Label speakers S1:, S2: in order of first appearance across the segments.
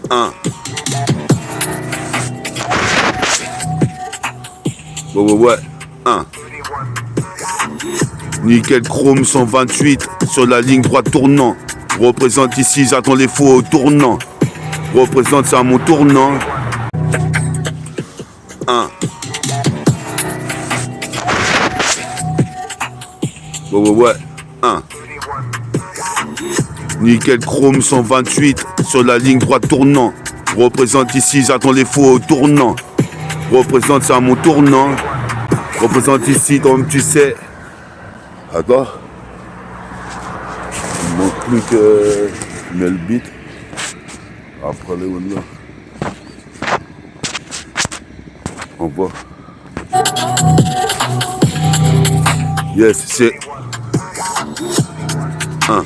S1: 1. Ouais. 1. Nickel chrome 128 sur la ligne droite tournant. Représente ici, j'attends les faux au tournant. Représente ça à mon tournant. 1. Ouais. 1. Nickel chrome 128 sur la ligne droite tournant. Représente ici, j'attends les faux au tournant. Représente ça à mon tournant. Représente ici, comme tu sais. Attends. Il manque plus que je mets le beat. Après les one là. On voit. Yes, c'est 1.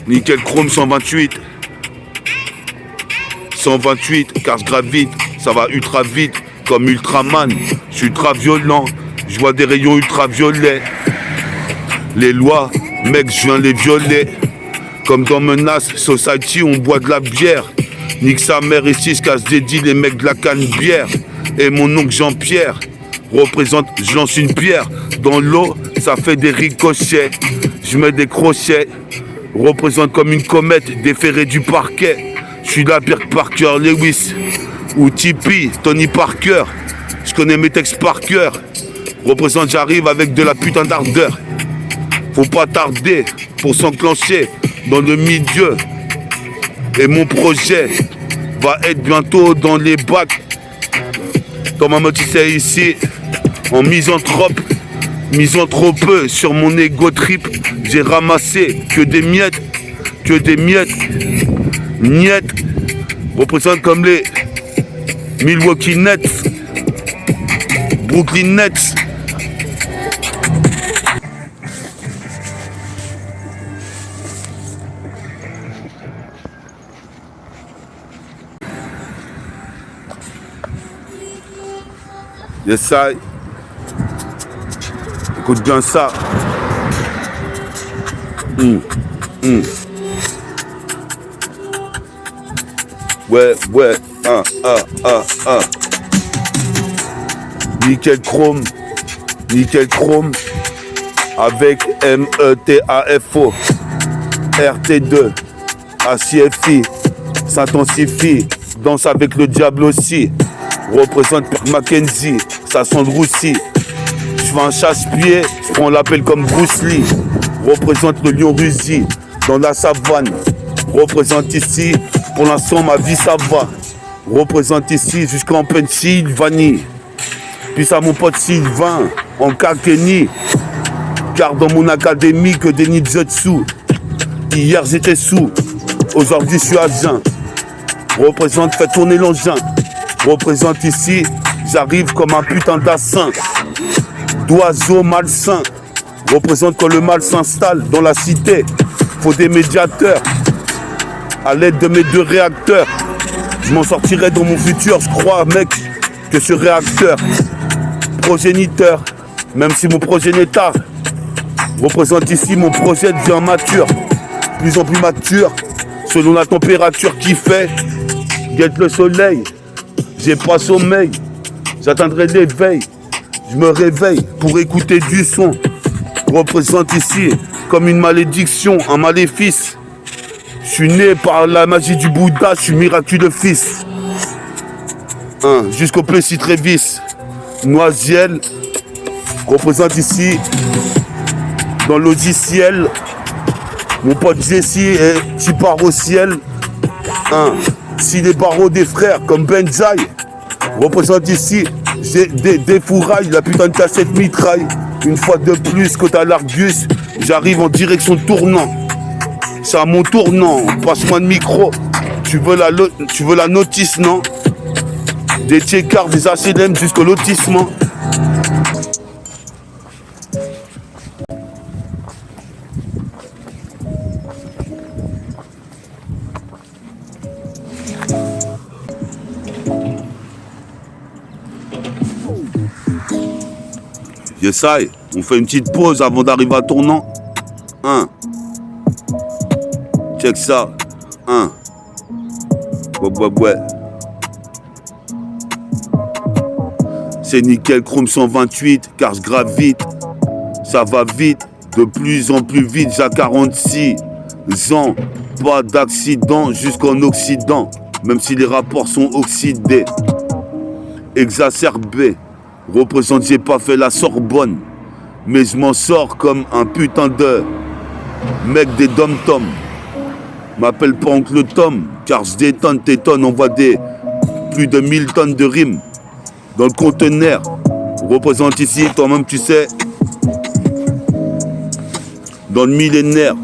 S1: Nickel chrome 128. 128, car je gravite, ça va ultra vite, comme Ultraman. Je suis ultra violent, je vois des rayons ultraviolets. Les lois, mec, je viens les violer. Comme dans Menace Society, on boit de la bière. Nique sa mère ici, je casse des deals, les mecs de la canne-bière. Et mon oncle Jean-Pierre représente, je lance une pierre. Dans l'eau, ça fait des ricochets. Je mets des crochets. Représente comme une comète, déféré du parquet. Je suis là pire que Parker Lewis ou Tipeee, Tony Parker. Je connais mes textes par cœur. Représente, j'arrive avec de la putain d'ardeur. Faut pas tarder pour s'enclencher dans le milieu. Et mon projet va être bientôt dans les bacs. Comme un tu sais ici, en misanthrope peu sur mon ego trip. J'ai ramassé que des miettes. Niet représente comme les Milwaukee Nets, Brooklyn Nets. Yes, I. Écoute bien ça. Ouais, 1. Nickel chrome avec METAFO, RT2, ACFI, s'intensifie, danse avec le diable aussi, représente Père Mackenzie, ça sent le roussi. Je fais un chasse-pied, je prends l'appel comme Bruce Lee, représente le lion russi dans la savane, représente ici. Pour l'instant, ma vie, ça va. Représente ici jusqu'en Pennsylvanie. Puis à mon pote Sylvain, en Kakeni. Car dans mon académie, que des ninjutsu. Hier, j'étais sous. Aujourd'hui, je suis à jeun. Représente, fait tourner l'engin. Représente ici, j'arrive comme un putain d'assin. D'oiseau malsain. Représente quand le mal s'installe dans la cité. Faut des médiateurs. À l'aide de mes 2 réacteurs, je m'en sortirai dans mon futur. Je crois, mec, que ce réacteur progéniteur, même si mon progéniteur représente ici, mon projet devient mature, plus en plus mature, selon la température qui fait. Guette le soleil, j'ai pas sommeil, j'atteindrai l'éveil, je me réveille pour écouter du son. Représente ici comme une malédiction, un maléfice. Je suis né par la magie du Bouddha, je suis miraculeux fils. Jusqu'au Plessis Trévis. Noisiel représente ici dans l'Audiciel. Mon pote Jessie est qui part au ciel. Si les barreaux des frères comme Benzaï représente ici, j'ai des fourrailles, la putain de cassette mitraille. Une fois de plus que t'as l'Argus, j'arrive en direction tournant. C'est à mon tournant, passe-moi le micro. Tu veux la notice, non? Des tchécards, des HLM jusqu'au lotissement. Yes, I. On fait une petite pause avant d'arriver à tournant. Check ça. Ouais. C'est nickel chrome 128, car je gravite. Ça va vite, de plus en plus vite. J'ai 46 ans, pas d'accident jusqu'en Occident. Même si les rapports sont oxydés, exacerbés. Représente, j'ai pas fait la Sorbonne, mais je m'en sors comme un putain de mec des dom-toms. M'appelle pas oncle Tom, car je détonne, t'étonne, on voit des plus de 1000 tonnes de rimes dans le conteneur. Représente ici, toi-même tu sais, dans le millénaire.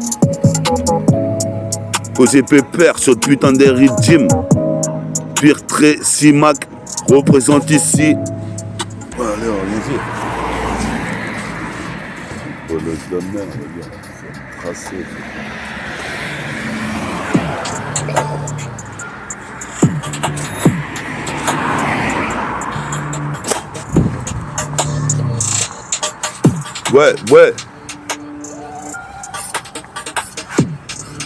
S1: Causé pépère sur putain des rythmes. Pire trait, Simac, représente ici. Allez, allons-y. Oh, le domaine, regarde, c'est tracé. Ouais.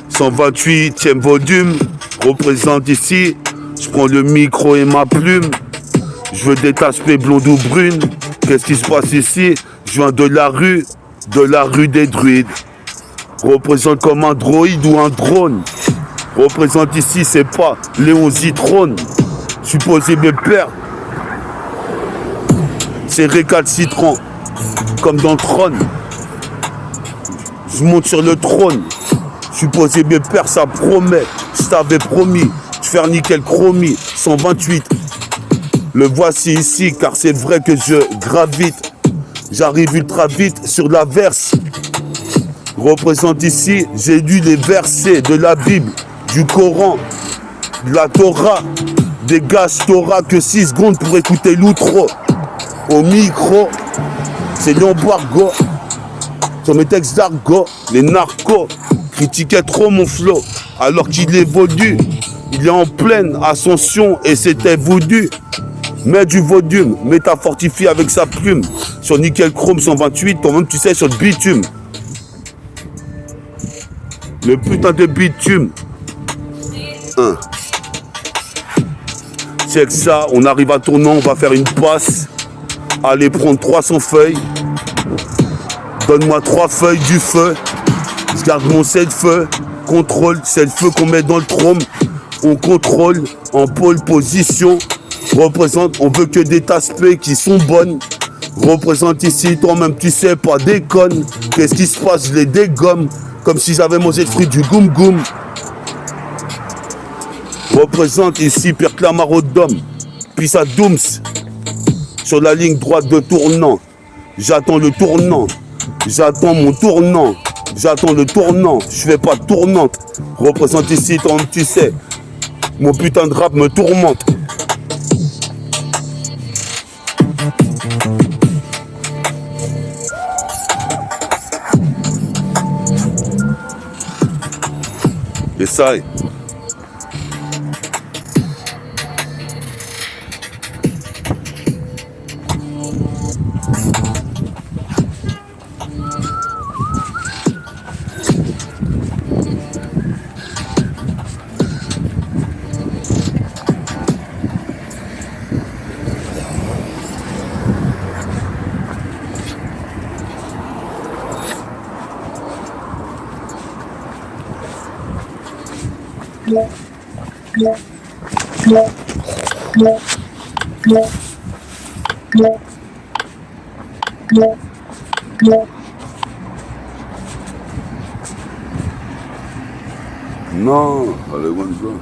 S1: 128e volume, représente ici. Je prends le micro et ma plume. Je veux des taches-pées blondes ou brunes. Qu'est-ce qui se passe ici? Je viens de la rue des druides. Représente comme un droïde ou un drone. Représente ici, c'est pas Léon Zitrone. Supposé mes pères. C'est récalcitrant. Comme dans le trône. Je monte sur le trône. Supposé mes pères, ça promet. Je t'avais promis. Je faire nickel chromie. 128. Le voici ici, car c'est vrai que je gravite. J'arrive ultra vite sur la verse. Représente ici, j'ai lu les versets de la Bible, du Coran, de la Torah. Dégage Torah que 6 secondes pour écouter l'outro. Au micro, c'est l'embargo. Sur mes textes d'argot, les narcos critiquaient trop mon flow, alors qu'il évolue. Il est en pleine ascension et c'était voulu. Mets du volume, méta fortifié avec sa plume. Sur nickel chrome 128, toi-même tu sais, sur le bitume. Le putain de bitume. Check ça, on arrive à tournant, on va faire une passe. Allez prendre 300 feuilles. Donne-moi 3 feuilles du feu. Je garde mon feu. Contrôle, c'est le feu qu'on met dans le trône. On contrôle en pole position. Représente, on veut que des tasse-pées qui sont bonnes. Représente ici, toi-même tu sais, pas déconne. Qu'est-ce qui se passe? Je les dégomme. Comme si j'avais mangé le fruit du goum goum. Représente ici, Pierre Clamaro d'homme. Puis ça dooms. Sur la ligne droite de tournant. J'attends le tournant. J'attends mon tournant. J'attends le tournant. Je fais pas de tournante. Représente ici, toi-même tu sais. Mon putain de rap me tourmente. Essaye. Non, allez, one go.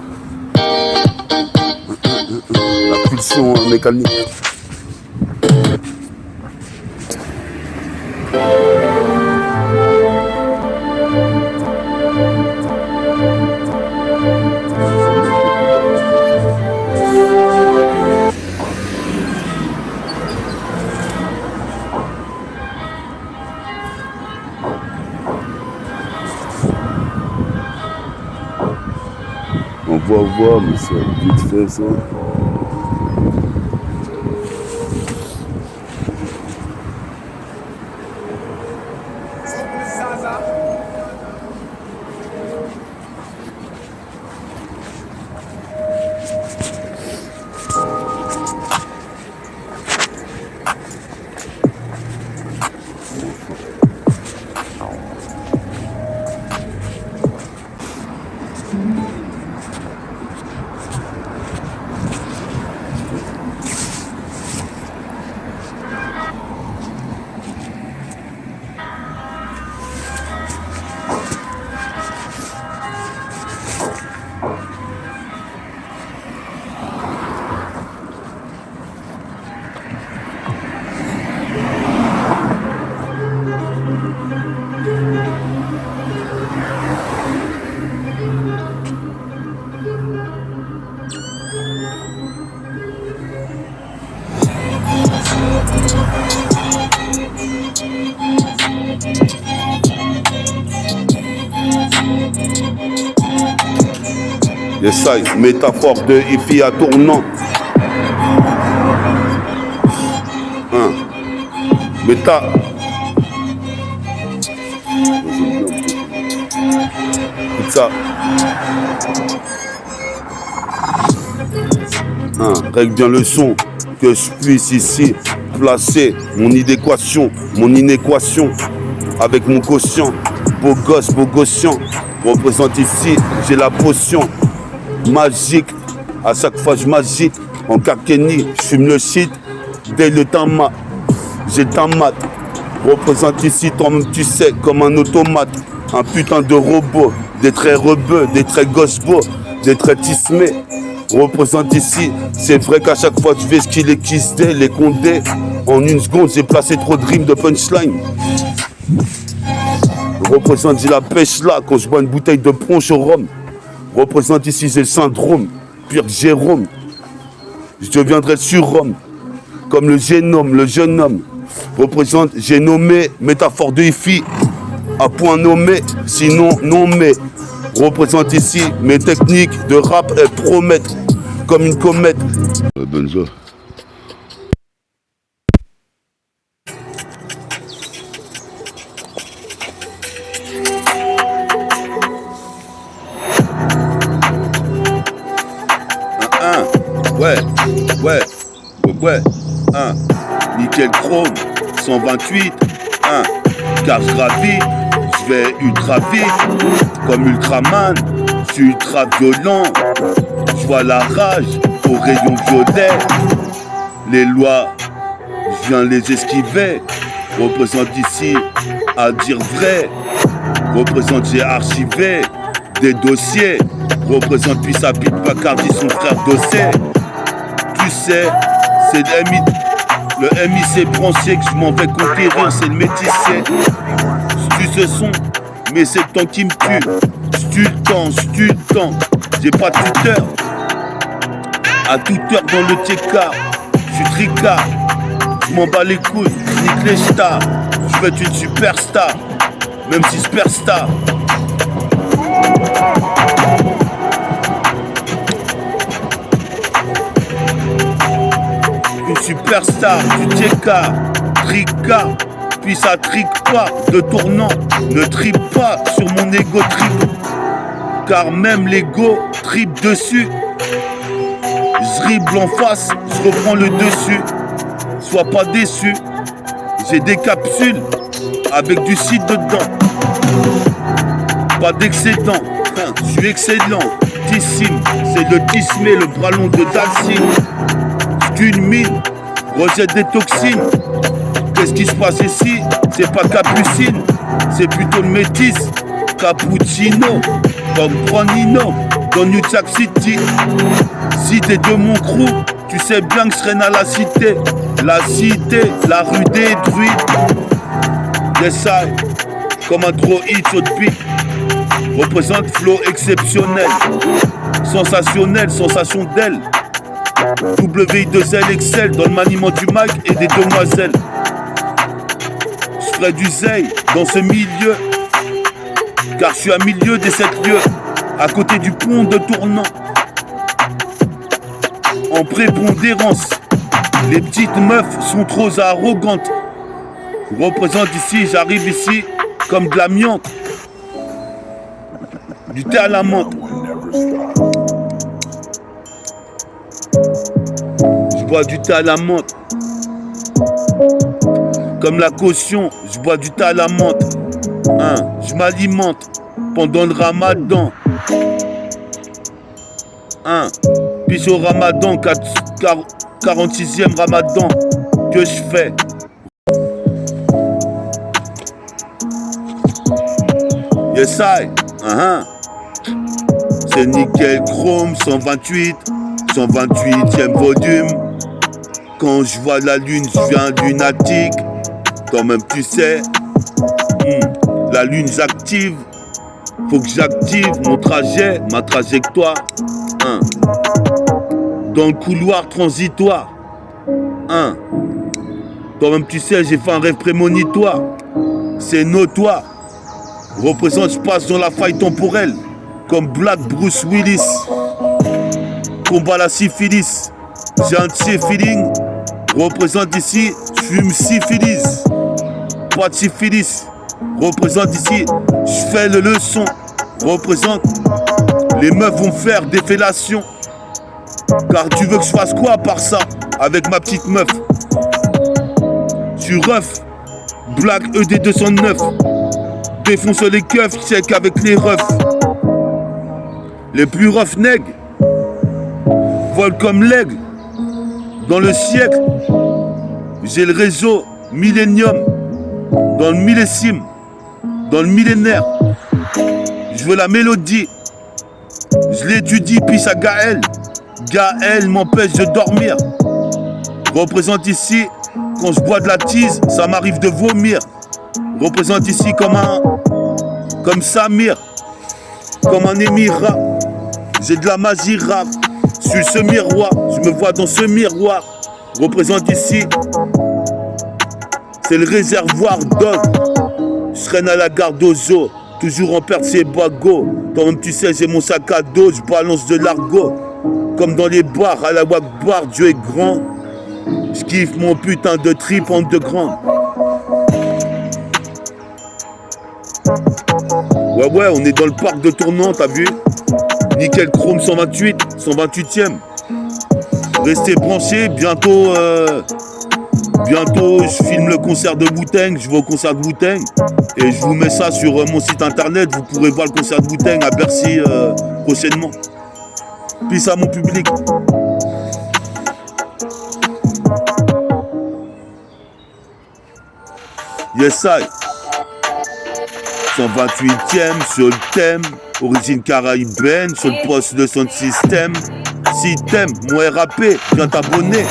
S1: La pulsion mécanique. On va voir, mais c'est vite fait ça. Les size, métaphore de hippie à tournant. Méta. Écoute ça. Règle bien le son, que je puisse ici placer mon idéquation, mon inéquation avec mon quotient. Beau gosse, beau gaussien, représente ici, j'ai la potion magique. À chaque fois je m'agite en Kakeni, je fume le shit dès le temps mat. J'ai le temps mat. Représente ici, toi-même tu sais, comme un automate. Un putain de robot, des traits rebeux, des traits gauche beaux, des traits tismés. Représente ici, c'est vrai qu'à chaque fois je vais ce qu'il est Kisdé, les Condés. En une seconde, j'ai placé trop de rimes de punchline. Représente, j'ai la pêche là quand je bois une bouteille de punch au rhum. Représente ici, j'ai le syndrome, pire que Jérôme. Je deviendrai surhomme, comme le génome, le jeune homme. Représente, j'ai nommé, métaphore de hippie, à point nommé, sinon nommé. Représente ici, mes techniques de rap, elles promettent, comme une comète. Benzo. Ouais, nickel chrome, 128, car je gravis, je vais ultra vite, comme Ultraman, je suis ultra violent, je vois la rage au rayon violet, les lois, je viens les esquiver, représente ici, à dire vrai, représente j'ai archivé, des dossiers, représente puis sa bite Bacardi, son frère Dossé, tu sais, c'est le MIC bronzé que je m'en vais conquérir, c'est le métissé. Tu ce son, mais c'est le temps qui me tue. J'tue le temps, j'ai pas de tuteur. À toute heure dans le TK, j'suis tricard. J'm'en bats les couilles, j'nique les stars. J'veux être une superstar, même si superstar. Superstar du TK, tricard, puis ça trique pas de tournant, ne tripe pas sur mon ego trip, car même l'ego tripe dessus. Je dribble en face, je reprends le dessus, sois pas déçu, j'ai des capsules avec du cidre dedans, pas d'excédent, je suis excellent, tissime, c'est le tismé, le bras long de Dalsim. D'une mine, rejette des toxines. Qu'est-ce qui se passe ici? C'est pas Capucine, c'est plutôt le métis. Cappuccino, comme Pronino, dans New Jack City. Si t'es de mon crew, tu sais bien que je traîne à la cité, la rue des druides. Yes, I, comme un draw hit sur le beat. Représente flow exceptionnel, sensationnel, sensation d'aile. WI2L Excel dans le maniement du mic et des demoiselles. Je ferai du zeil dans ce milieu, car je suis à milieu des 7 lieux, à côté du pont de tournant. En prépondérance, les petites meufs sont trop arrogantes. Je représente ici, j'arrive ici comme de l'amiante, du thé à la menthe. Je bois du thé à la menthe. Comme la caution, je bois du thé à la menthe. Je m'alimente pendant le ramadan. Puis au ramadan, 46e ramadan, que je fais. Yes, I. C'est nickel chrome, 128. 128e volume. Quand je vois la lune, je viens lunatique. Toi-même tu sais, la lune j'active. Faut que j'active mon trajet, ma trajectoire. Dans le couloir transitoire. Toi-même tu sais, j'ai fait un rêve prémonitoire. C'est notoire. Représente, je passe dans la faille temporelle. comme Black Bruce Willis. Combat la syphilis, j'ai un petit feeling. Représente ici, j'fume syphilis. Pas de syphilis, représente ici, j'fais le leçon. Représente, les meufs vont faire des fellations. Car tu veux que je fasse quoi à part ça avec ma petite meuf? Tu ref, Black ED 209. Défonce les keufs, check avec les refs. Les plus roughnecks volent comme l'aigle. Dans le siècle, j'ai le réseau Millennium. Dans le millésime, dans le millénaire. Je veux la mélodie. Je l'étudie, puis ça Gaël. Gaël m'empêche de dormir. Représente ici, quand je bois de la tease, ça m'arrive de vomir. Représente ici comme Samir, comme un émirat. J'ai de la magie rare. Je suis ce miroir, je me vois dans ce miroir. Représente ici, c'est le réservoir d'or. Je traîne à la gare d'Ozo, toujours en perte ses bagots. Toi-même tu sais, j'ai mon sac à dos, je balance de l'argot. Comme dans les bars, à la Wakbar, Dieu est grand. Je kiffe mon putain de trip en de grand. Ouais, on est dans le parc de Tournant, t'as vu? Nickel Chrome 128, 128e. Restez branchés, bientôt je filme le concert de Wu-Tang, je vais au concert de Wu-Tang. Et je vous mets ça sur mon site internet, vous pourrez voir le concert de Wu-Tang à Bercy prochainement. Peace à mon public. Yes, I. 128e sur le thème, origine caribéenne, sur le poste de son système. Si t'aimes mon RAP, viens t'abonner.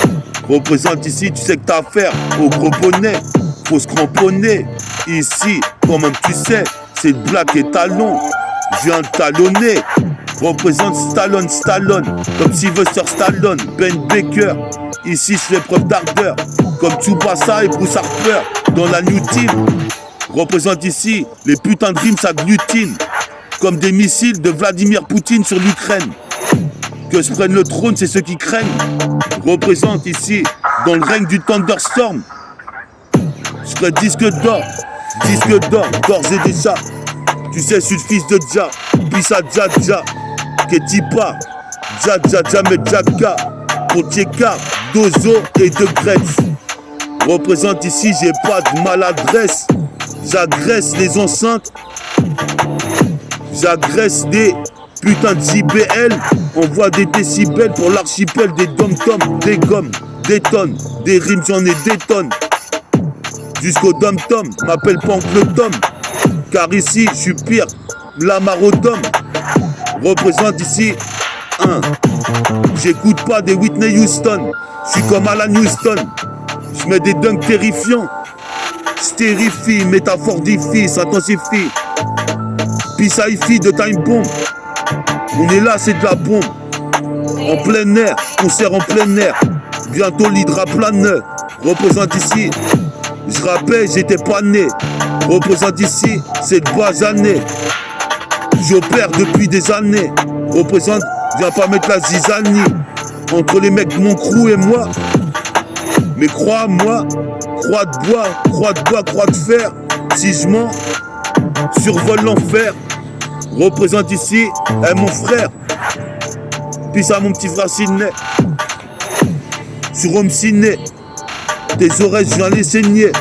S1: Représente ici, tu sais que t'as affaire au gros bonnet. Faut se cramponner. Ici, quand même tu sais, c'est de Black et talon. Je viens talonner. Représente Stallone, comme Sylvester Stallone, Ben Baker. Ici, je fais preuve d'ardeur, comme Tsubasa et Bruce Harper dans la New Team. Représente ici, les putains de rimes s'agglutinent, comme des missiles de Vladimir Poutine sur l'Ukraine. Que je prenne le trône, c'est ceux qui craignent. Représente ici, dans le règne du Thunderstorm. Je ferai disque d'or, d'ores et déjà. Tu sais, je suis le fils de Dja, Pissa Dja, Ketipa, Dja, Medjaka, Potieka, Dozo et De Gretz. Représente ici, j'ai pas de maladresse. J'agresse les enceintes. J'agresse des putains de JBL. Envoie des décibels pour l'archipel des dom-toms, des gommes, des tonnes, des rimes, j'en ai des tonnes. Jusqu'au dom-tom, m'appelle pas Oncle Tom. Car ici, je suis pire, la marodome. Représente ici, j'écoute pas des Whitney Houston. Je suis comme Alan Houston. Je mets des dunks terrifiants. Stérifie, métaphore diffie, s'intensifie. Puis ça y de time bomb. On est là, c'est de la bombe. En plein air, concert en plein air. Bientôt l'hydroplaneur. Représente ici, je rappelle, j'étais pas né. Représente ici, c'est de bas années. J'opère depuis des années. Représente, viens pas mettre la zizanie entre les mecs de mon crew et moi. Mais crois-moi, croix de bois, croix de fer. Si je mens, survole l'enfer. Représente ici, mon frère. Puis ça, mon petit frère Sidney. Sur Home Ciné. Tes oreilles, je viens les saigner.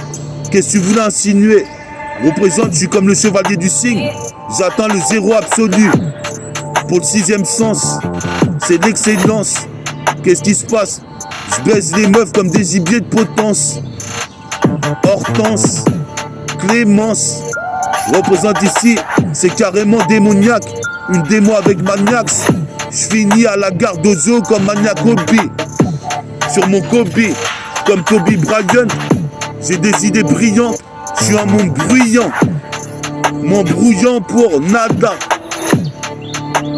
S1: Qu'est-ce que tu voulais insinuer? Représente, je suis comme le chevalier du cygne. J'atteins le zéro absolu. Pour le 6e sens, c'est l'excellence. Qu'est-ce qui se passe? Je baise les meufs comme des gibiers de potence. Hortense, Clémence. Représente ici, c'est carrément démoniaque. Une démo avec Maniax. Je finis à la gare d'Ozo comme Maniac Kobe. Sur mon Kobe, comme Kobe Bryant. J'ai des idées brillantes. Je suis un monde bruyant. M'embrouillant pour nada.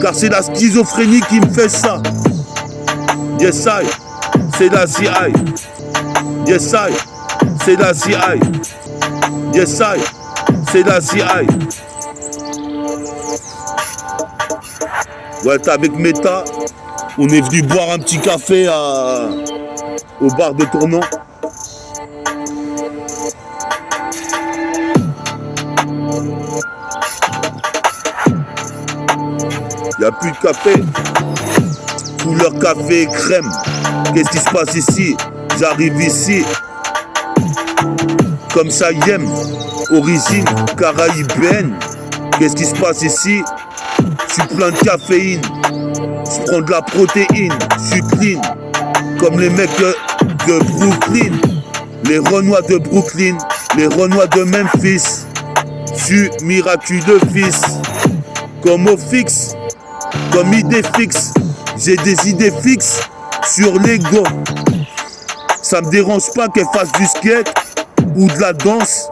S1: Car c'est la schizophrénie qui me fait ça. Yes I, c'est la CI. Yes I, c'est la CI. Yes I, c'est la CI. Ouais, t'es avec Meta. On est venu boire un petit café au bar de Tournant. Il n'y a plus de café. Couleur café et crème. Qu'est-ce qui se passe ici? J'arrive ici. Comme ça, Yem. Origine caraïbéenne. Qu'est-ce qui se passe ici? Je suis plein de caféine. Je prends de la protéine. Je suis clean. Comme les mecs de Brooklyn. Les Renois de Brooklyn. Les Renois de Memphis. Je suis miraculeux fils. Comme au fixe. Comme idée fixe. J'ai des idées fixes sur l'ego. Ça me dérange pas qu'elle fasse du skate ou de la danse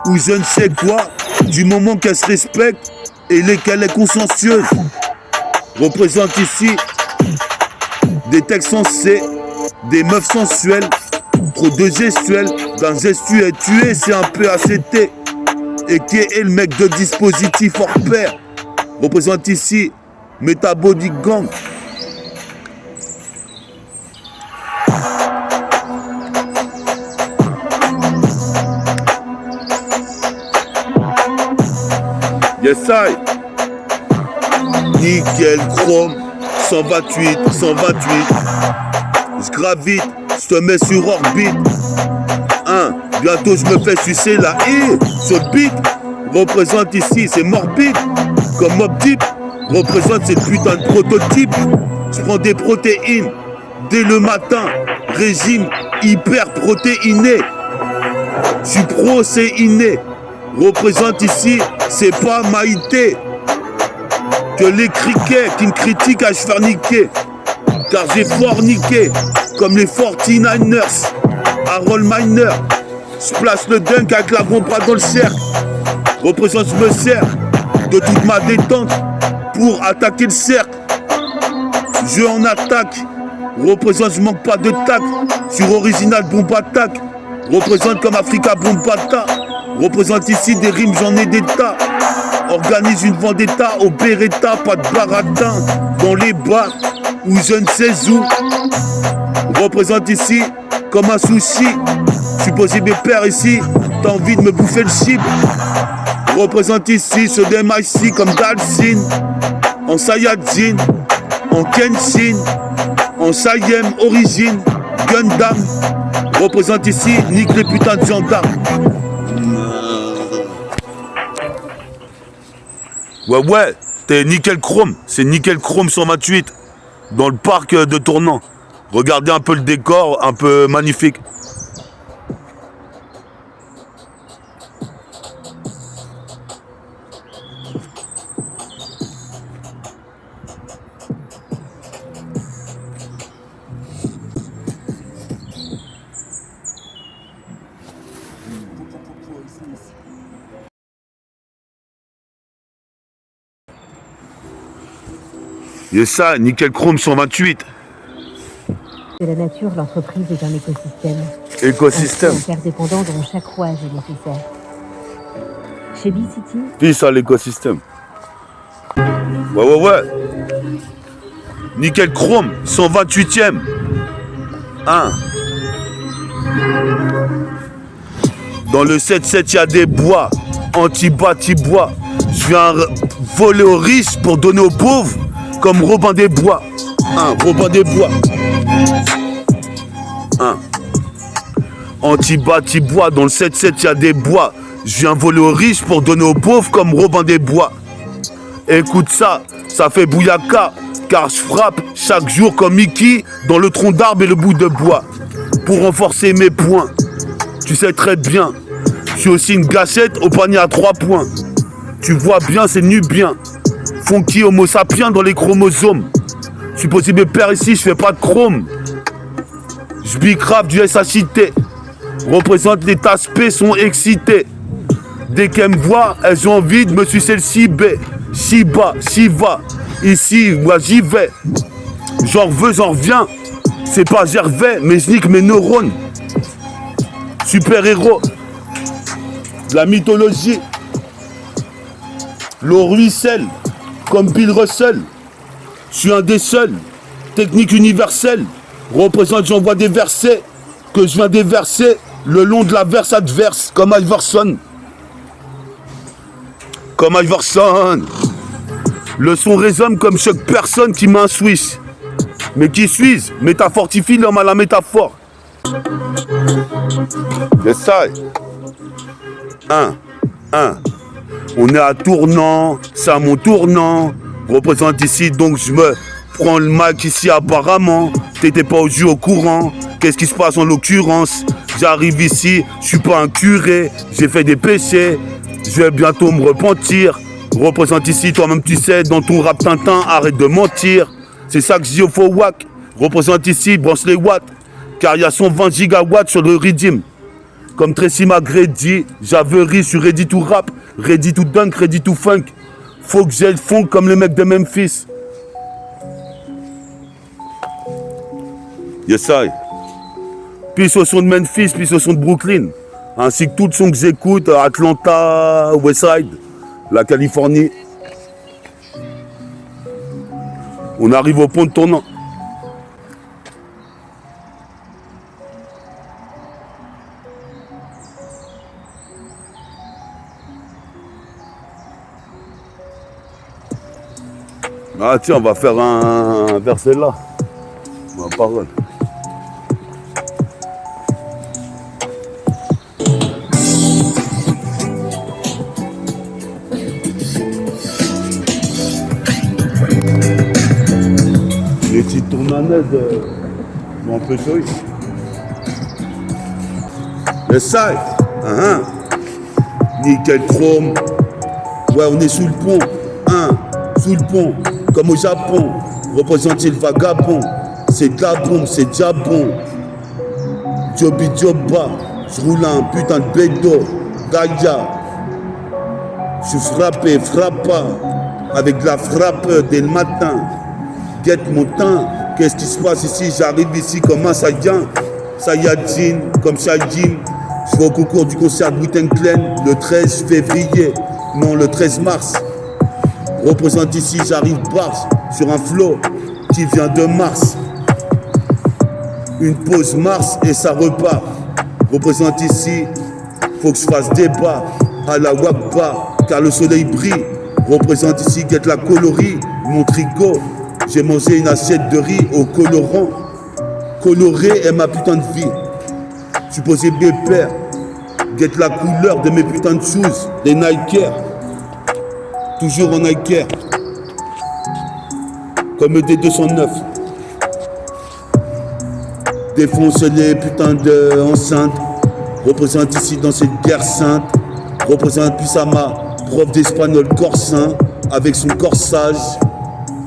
S1: ou je ne sais quoi, du moment qu'elle se respecte et qu'elle est consciencieuse. Représente ici des textes sensés, des meufs sensuelles, trop de gestuels, d'un gestu est tué, c'est un peu ACT. Et qui est le mec de dispositif hors pair. Représente ici Metabody Gang. Yes, I. Nickel, chrome, 128, 128. Je gravite, je te mets sur orbite. Bientôt je me fais sucer la ce beat représente ici, c'est morbide. Comme Mob Deep, représente cette putain de prototype. Je prends des protéines dès le matin. Régime hyper protéiné. Je suis procéiné. Représente ici, c'est pas Maïté. Que les criquets qui me critiquent à se faire niquer. Car j'ai forniqué comme les 49ers. Harold Miner. Je place le dunk avec la bombe dans le cercle. Représente, je me sers de toute ma détente pour attaquer le cercle. Je en attaque. Représente, je manque pas de tac. Sur Original Bomb Attack. Représente comme Africa Bombata. Représente ici des rimes, j'en ai des tas. Organise une vendetta au Beretta, pas de baratin dans les bars ou je ne sais où. Représente ici comme un sushi. Je suis posé mes pères ici, t'as envie de me bouffer le chip. Représente ici ce DMIC comme Dalsin, en Saiyajin, en Kenshin, en Saiyem Origine, Gundam. Représente ici, nique les putains de gendarmes. Ouais, t'es Nickel Chrome, c'est Nickel Chrome 128, dans le parc de Tournant. Regardez un peu le décor, un peu magnifique. Et ça, Nickel Chrome 128.
S2: De la nature, l'entreprise est un écosystème.
S1: Écosystème.
S2: Interdépendant dont chaque rouage est nécessaire. Chez B-City.
S1: Puis ça, l'écosystème. Ouais. Nickel Chrome 128e. Dans le 7-7, il y a des bois. Anti-bâti-bois. Je viens voler aux riches pour donner aux pauvres. Comme Robin des Bois. Robin des Bois. Anti-bâti-bois. Dans le 7-7, il y a des bois. Je viens voler aux riches pour donner aux pauvres comme Robin des Bois. Écoute ça, ça fait bouillaka. Car je frappe chaque jour comme Mickey dans le tronc d'arbre et le bout de bois. Pour renforcer mes points. Tu sais très bien. Je suis aussi une gâchette au panier à 3 points. Tu vois bien, c'est nubien. Funky homo sapiens dans les chromosomes. Je suis posé mes pères ici, je fais pas de chrome. Je bicrave du SHIT. Représente les taspés sont excités. Dès qu'elles me voient, elles ont envie de me sucer le cibé. Shiba, Shiva. Ici, moi j'y vais. J'en veux, j'en reviens. C'est pas Gervais, mais je nique mes neurones. Super-héros. De la mythologie. L'eau ruisselle. Comme Bill Russell, Je suis un des seuls. Technique universelle. Représente, j'envoie des versets que je viens déverser le long de la verse adverse, comme Iverson. Comme Iverson. Le son résonne comme chaque personne qui m'a un Suisse. Mais qui suis-je? Métafortifie l'homme à la métaphore. C'est ça. On est à tournant, c'est à mon tournant. Représente ici, donc je me prends le mic ici apparemment. T'étais pas au jus au courant. Qu'est-ce qui se passe en l'occurrence? J'arrive ici, je suis pas un curé. J'ai fait des péchés, je vais bientôt me repentir. Représente ici, toi-même tu sais, dans ton rap Tintin, arrête de mentir. C'est ça que je dis au faux wack. Représente ici, branche les watts. Car il y a 120 gigawatts sur le Redeem. Comme Tracy McGrady, j'averie sur Ready to Rap, Ready to Dunk, Ready to Funk. Faut que j'ai le fond comme les mecs de Memphis. Yes, I. Puis au son de Memphis, puis au son de Brooklyn. Ainsi que tout le son que j'écoute, Atlanta, Westside, la Californie. On arrive au pont de tournant. Ah tiens, on va faire un verset là. Ma parole. Les petites tournanaises, on peut jouer. Le site, nickel chrome. Ouais, on est sous le pont, sous le pont. Comme au Japon, représenter le vagabond, c'est de la bombe, c'est déjà bon. Joby Joba, je roule un putain de bédo, Gaïa. Je suis frappé, frappa, avec de la frappe dès le matin. Guette mon teint, qu'est-ce qui se passe ici? J'arrive ici comme un Saiyajin, Saiyajin, comme Shaijin. Je vais au concours du concert de Wu-Tang Clan le 13 février, non le 13 mars. Représente ici, j'arrive barge sur un flow qui vient de Mars. Une pause Mars et ça repart. Représente ici, faut que je fasse débat à la Wakba, car le soleil brille. Représente ici, guette la colorie, mon tricot. J'ai mangé une assiette de riz au colorant. Coloré est ma putain de vie. Je suis posé mes pères, guette la couleur de mes putains de shoes, les Nike Air. Toujours en Nike Air. Comme le D209. Défonce les putains d'enceintes. Représente ici dans cette guerre sainte. Représente Puissama, prof d'espagnol corsin, avec son corsage,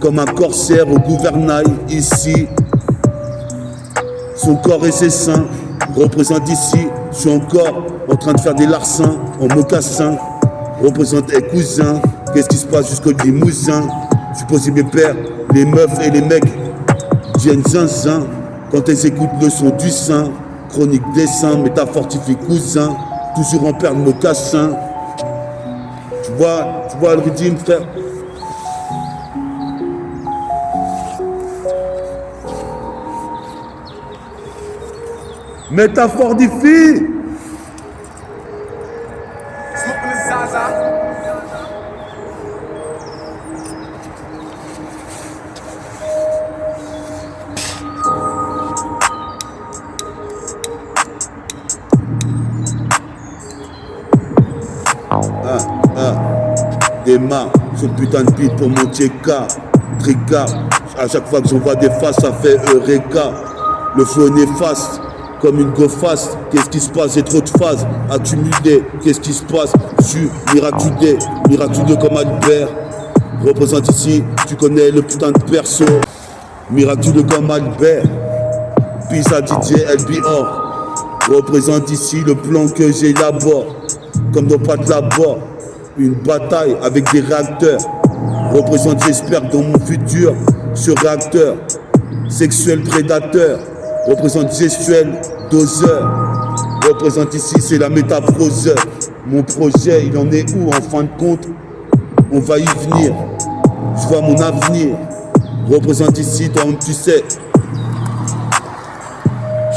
S1: comme un corsaire au gouvernail ici. Son corps et ses seins. Représente ici, je suis encore en train de faire des larcins en mocassin. Représente les cousins. Qu'est-ce qui se passe jusqu'au Limousin? Je suis posé mes pères, les meufs et les mecs viennent zinzin quand elles écoutent le son du sein. Chronique dessin, métafortifie cousin, toujours en paire de mocassins. Tu vois le rythme, frère? Métafortifie. Démarre ce putain de beat pour mon TK. Tricard, à chaque fois que j'envoie des faces, ça fait Eureka. Le flow néfaste, comme une go fast. Qu'est-ce qui se passe? J'ai trop de phases accumulées. Qu'est-ce qui se passe? Je suis miraculé, miraculeux comme Albert. Représente ici, tu connais le putain de perso. Miraculeux comme Albert. Pizza DJ LBR. Représente ici le plan que j'élabore. Comme dans pas de là-bas. Une bataille avec des réacteurs. Représente, j'espère, dans mon futur, ce réacteur. Sexuel prédateur. Représente gestuel doseur. Représente ici, c'est la métaprose. Mon projet, il en est où en fin de compte? On va y venir. Je vois mon avenir. représente ici, toi-même tu sais.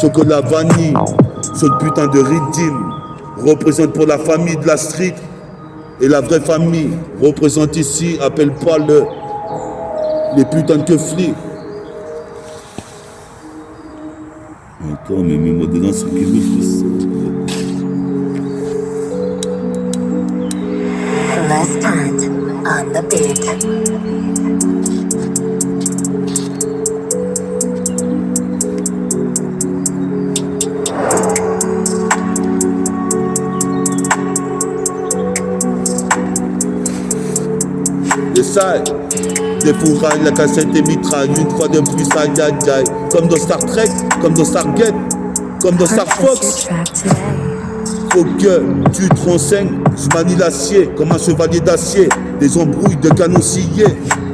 S1: Chocolat vanille, sur le putain de rythme. Représente pour la famille de la street. Et la vraie famille, représente ici, appelle pas les putains de flics. Attends, mais mets-moi dedans ce qu'il veut.
S3: Less hand on the beat.
S1: Les salles, des fourrailles, la cassette et mitraille, une fois de plus, aïe aïe aïe. Comme dans Star Trek, comme dans Stargate, comme dans Star Fox. Faut que tu te renseignes, je manie l'acier comme un chevalier d'acier. Des embrouilles de canon sciés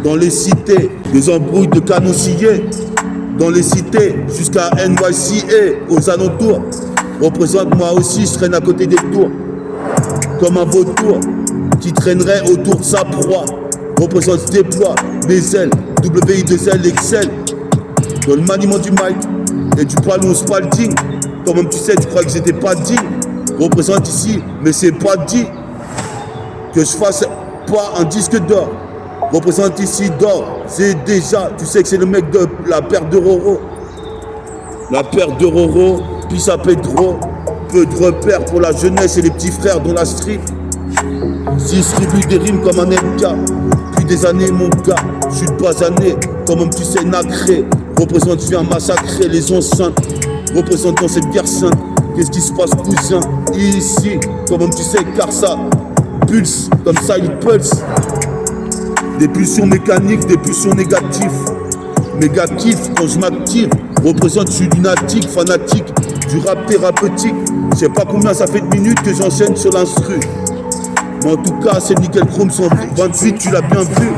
S1: dans les cités, des embrouilles de canon sciés dans les cités, jusqu'à NYCA aux alentours. Représente moi aussi, je traîne à côté des tours, comme un vautour qui traînerait autour de sa proie. Représente, je déploie mes ailes, WI2L Excel, dans le maniement du mic et du ballon spalding. Toi-même tu sais, tu crois que j'étais pas digne. Représente ici, mais c'est pas dit que je fasse pas un disque d'or. Représente ici d'or, c'est déjà, tu sais que c'est le mec de la paire de Roro. La paire de Roro, puis ça Pedro, peu de repères pour la jeunesse et les petits frères dans la street. Distribue des rimes comme un MK. Depuis des années mon gars, je suis le basané, toi-même tu sais nacré. Représente, je viens massacrer les enceintes. Représente dans cette guerre sainte. Qu'est-ce qui se passe cousin ici? Toi-même tu sais car ça pulse, comme ça il pulse. Des pulsions mécaniques, des pulsions négatives. Méga kiff quand je m'active. Représente, je suis lunatique, fanatique du rap thérapeutique. Je sais pas combien ça fait de minutes que j'enchaîne sur l'instru. Mais en tout cas, c'est Nickel Chrome 128, tu l'as bien vu.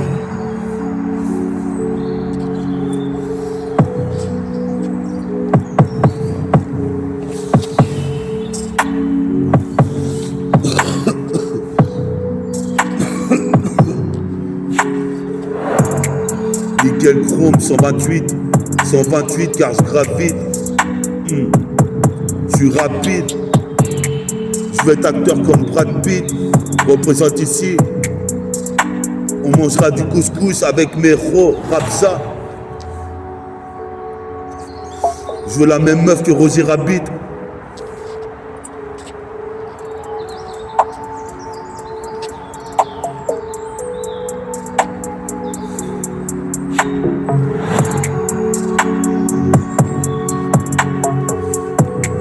S1: Nickel Chrome 128, 128 car je gravite. Je suis rapide. Je veux être acteur comme Brad Pitt. Représente ici. On mangera du couscous avec Mero, Rapsa. Je veux la même meuf que Roger Rabbit.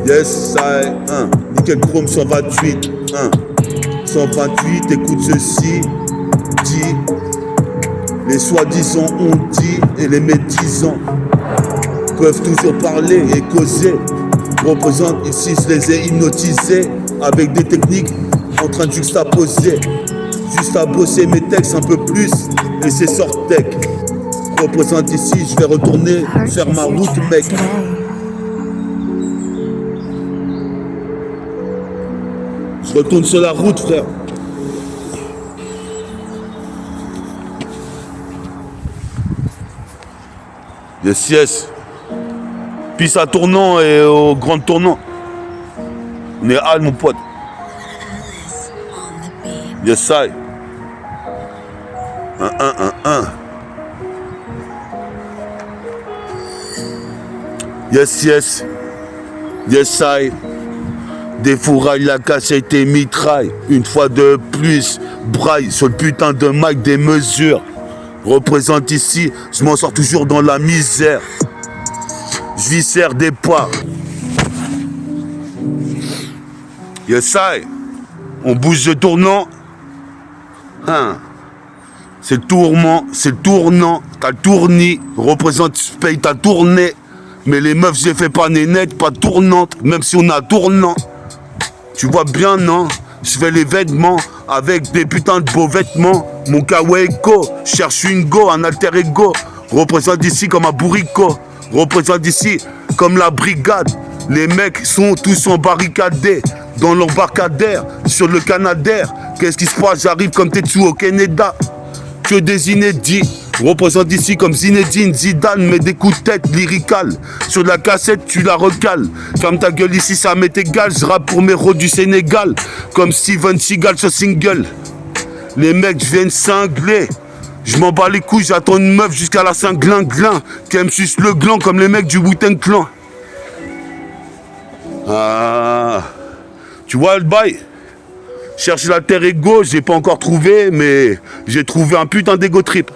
S1: Yes, I, Nickel Chrome 128, 128, écoute ceci, dit, les soi-disant ont dit et les médisants peuvent toujours parler et causer. Représente ici, je les ai hypnotisés avec des techniques en train de juxtaposer, juste à bosser mes textes un peu plus et c'est sortec. Représente ici, je vais retourner faire ma route, mec. Je retourne sur la route, frère. Yes, yes. Pisse à tournant et au grand tournant. On est hal, mon pote. Yes, I. 1. Yes, yes. Yes, I. Des fourrailles, la cassette et mitraille. Une fois de plus, braille sur le putain de mic des mesures. Représente ici, je m'en sors toujours dans la misère. Je viscère des pas. Yes, I. On bouge de tournant. C'est le tourment, c'est le tournant. T'as le tournis. Représente, je paye ta tournée. Mais les meufs, j'ai fait pas nénette, pas tournante. Même si on a tournant. Tu vois bien, non? Je fais les vêtements avec des putains de beaux vêtements. Mon Kaweko, cherche une go, un alter ego. Représente ici comme un bourrico. Représente ici comme la brigade. Les mecs sont tous embarricadés dans l'embarcadère, sur le Canadair. Qu'est-ce qui se passe? J'arrive comme Tetsuo Canada. Que des inédits, Représente ici comme Zinedine Zidane, met des coups de tête lyrical. Sur la cassette, tu la recales. Ferme ta gueule ici, ça m'est égal. Je rappe pour mes héros du Sénégal, comme Steven Seagal sur single. Les mecs viennent cingler. Je m'en bats les couilles, j'attends une meuf jusqu'à la Saint-Glin-Glin qui me suce le gland comme les mecs du Wu-Tang Clan. Ah, tu vois le bail? Cherche la terre égo, j'ai pas encore trouvé, mais j'ai trouvé un putain d'ego trip.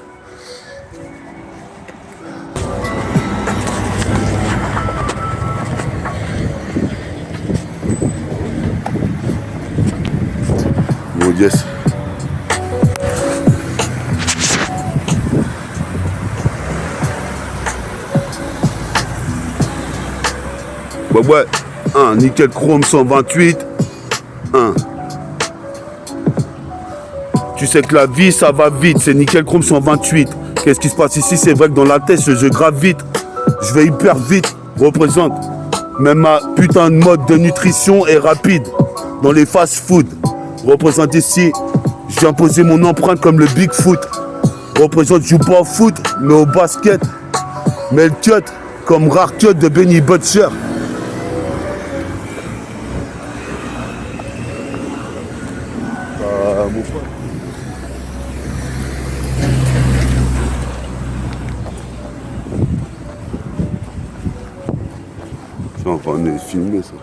S1: Oh yes. Ouais, nickel chrome 128. Tu sais que la vie ça va vite, c'est nickel chrome 128. Qu'est-ce qui se passe ici? C'est vrai que dans la tête je gravite. Je vais hyper vite, représente. Même ma putain de mode de nutrition est rapide. Dans les fast-food, représente ici. Je viens poser mon empreinte comme le Bigfoot. Représente, je joue pas au foot, mais au basket. Mais le cut, comme rare cut de Benny Butcher. Mon pote. Ça, on est filmé ça.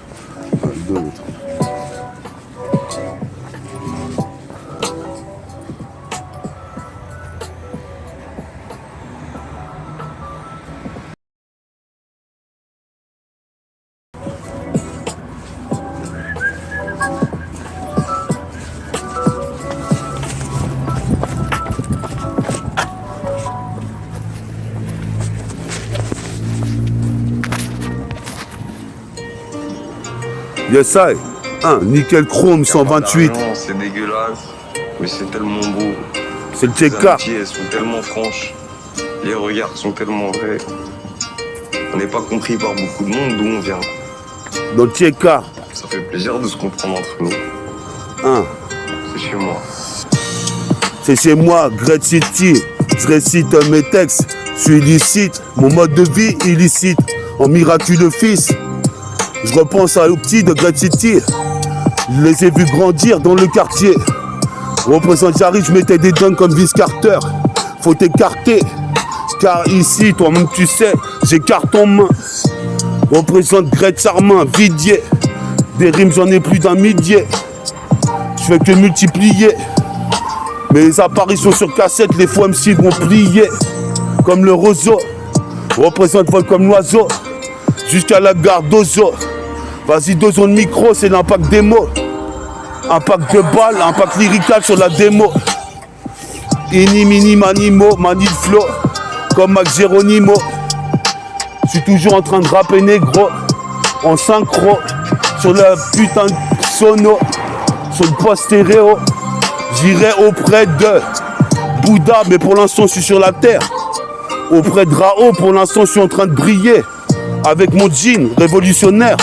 S1: Yes, I. Nickel chrome 128.
S4: C'est dégueulasse, mais c'est tellement beau.
S1: C'est le
S4: Les
S1: TK.
S4: amitiés, elles sont tellement franches. Les regards sont tellement vrais. On n'est pas compris par beaucoup de monde d'où on vient.
S1: Dans le TK.
S4: Ça fait plaisir de se comprendre entre nous. C'est chez moi.
S1: C'est chez moi, Great City. Je récite mes textes. Je suis illicite. Mon mode de vie illicite. En miraculeux fils. Je repense aux petits de Great City. Je les ai vus grandir dans le quartier. Représente j'arrive, je mettais des dunks comme Vince Carter. Faut t'écarter. Car ici, toi-même tu sais, j'ai carte en main. Représente Great Charmin, Vidier. Des rimes, j'en ai plus d'un millier. Je fais que multiplier. Mes apparitions sur cassette, les faux MC vont plier. Comme le roseau. Représente vol comme l'oiseau. Jusqu'à la gare d'Ozo. Vas-y, Dozo de micro, c'est l'impact des mots. Impact de balle, impact lyrical sur la démo. Ini, mini, manimo, mani de flow. Comme Max Geronimo. Je suis toujours en train de rapper négro. En synchro. Sur la putain de sono. Sur le post stéréo. J'irai auprès de Bouddha, mais pour l'instant, je suis sur la terre. Auprès de Rao, pour l'instant, je suis en train de briller. Avec mon jean révolutionnaire.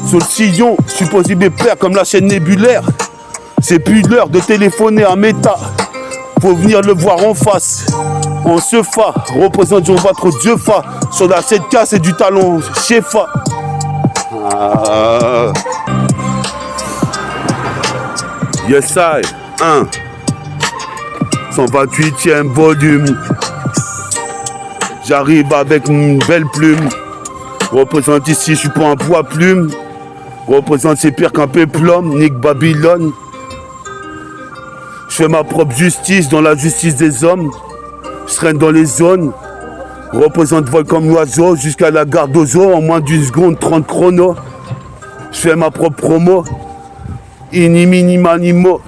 S1: Sur le sillon, je suis posé mes pères comme la chaîne nébulaire. C'est plus l'heure de téléphoner à Meta. Faut venir le voir en face. En sefa, représente votre Dieu fa. Sur la 7K, c'est du talent chefa. Yes I, 128e volume. J'arrive avec une belle plume. Représente ici, je suis pas un poids plume. Représente c'est pire qu'un péplum, Nick Babylone. Je fais ma propre justice dans la justice des hommes. Je traîne dans les zones. Représente vol comme l'oiseau jusqu'à la gare d'Ozo en moins d'une seconde 30 chrono. Je fais ma propre promo. Ini mini manimo.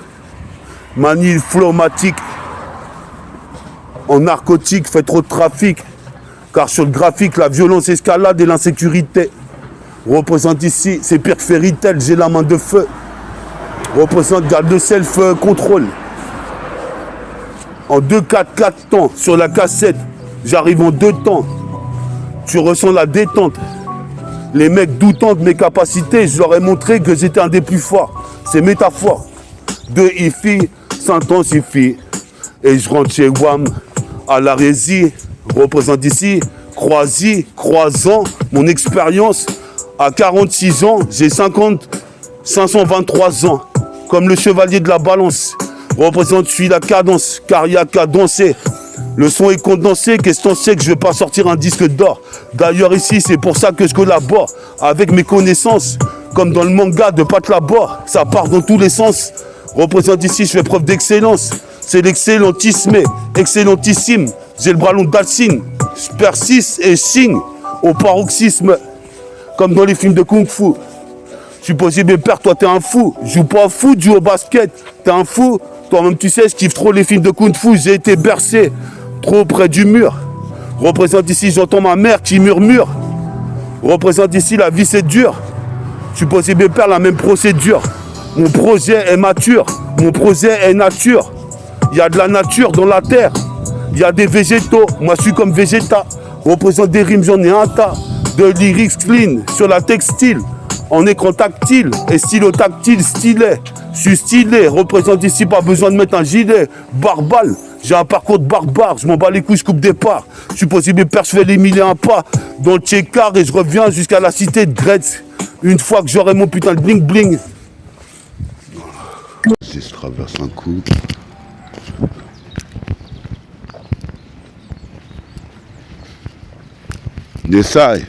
S1: Mani flowmatique. En narcotique, fait trop de trafic. Car sur le graphique, la violence escalade et l'insécurité. Représente ici, c'est pire que Fairy Tail, j'ai la main de feu. Représente garde de self-control. En 2-4-4 temps, sur la cassette, j'arrive en 2 temps. Tu ressens la détente. Les mecs doutant de mes capacités, je leur ai montré que j'étais un des plus forts. C'est métaphore. 2 IFI s'intensifie. Et je rentre chez WAM à la Résie, représente ici, Croisy, Croisant, mon expérience. À 46 ans, j'ai 523 ans. Comme le chevalier de la balance, représente, suis la cadence, car il y a qu'à danser. Le son est condensé, question c'est que je ne vais pas sortir un disque d'or. D'ailleurs ici, c'est pour ça que je collabore avec mes connaissances. Comme dans le manga de Pat Labor, ça part dans tous les sens. Représente ici, je fais preuve d'excellence. C'est l'excellentisme, excellentissime. J'ai le bras long d'Alcine. Je persiste et signe au paroxysme. Comme dans les films de Kung Fu. Je suis possible, mes pères, toi t'es un fou. Je joue pas au foot, je joue au basket. T'es un fou. Toi-même tu sais, je kiffe trop les films de Kung Fu. J'ai été bercé trop près du mur. Représente ici, j'entends ma mère qui murmure. Représente ici, la vie c'est dur. Je suis possible, mes pères, la même procédure. Mon projet est mature. Mon projet est nature. Il y a de la nature dans la terre. Il y a des végétaux. Moi je suis comme végéta. Représente des rimes, j'en ai un tas. De lyrics clean sur la textile. En écran tactile et stylo tactile, stylet. Je suis stylé, représente ici, pas besoin de mettre un gilet. Barbale, j'ai un parcours de barbare, je m'en bats les couilles, je coupe des parts. Je suis possible, père, je fais les 1001 pas dans le Tchékar et je reviens jusqu'à la cité de Gretz. Une fois que j'aurai mon putain de bling bling.
S5: Si je traverse un coup.
S1: Essaye.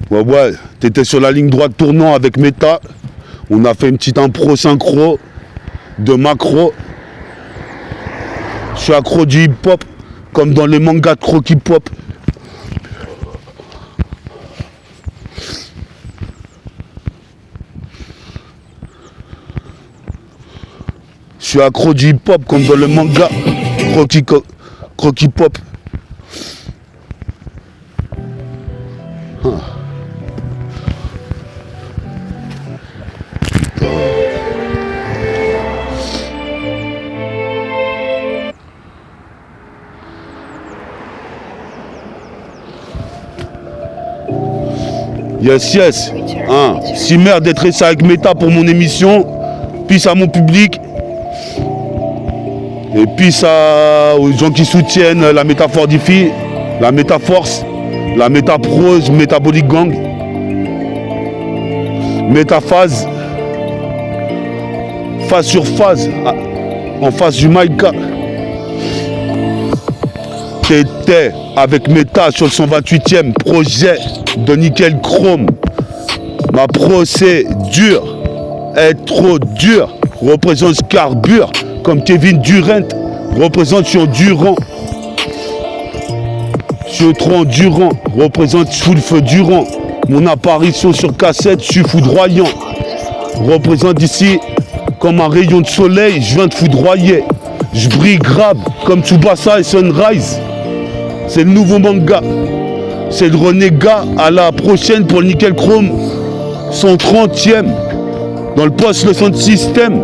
S1: Ouais, t'étais sur la ligne droite tournant avec Meta. On a fait une petite impro synchro de macro. Je suis accro du hip-hop, comme dans les mangas de Crocky Pop. Je suis accro du hip-hop, comme dans le manga Crocky Pop. Yes. Si merde d'être resté avec Meta pour mon émission. Peace à mon public. Et peace aux gens qui soutiennent la métaphore d'IFI, la métaforce, la métaprose, métabolique gang. Métaphase. Phase sur phase. En face du Maïka. T'étais avec Meta sur le 128e projet de nickel chrome. Ma procédure est trop dure. Représente ce carbure comme Kevin Durant. Représente sur Durant. Je suis trop endurant. Représente sous le feu durant. Mon apparition sur cassette, je suis foudroyant. Représente ici comme un rayon de soleil. Je viens de foudroyer. Je brille grave comme Tsubasa et Sunrise. C'est le nouveau manga. C'est le renégat à la prochaine pour le nickel chrome. 130e. Dans le poste, le centre système.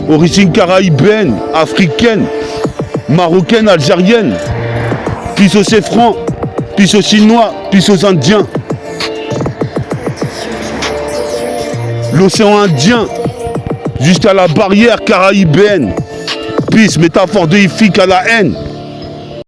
S1: Origine caraïbéenne, africaine, marocaine, algérienne. Puis aux Céfrans, puis aux Chinois, puis aux Indiens. L'océan Indien, jusqu'à la barrière caraïbéenne. Puis métaphore de Ifik à la haine.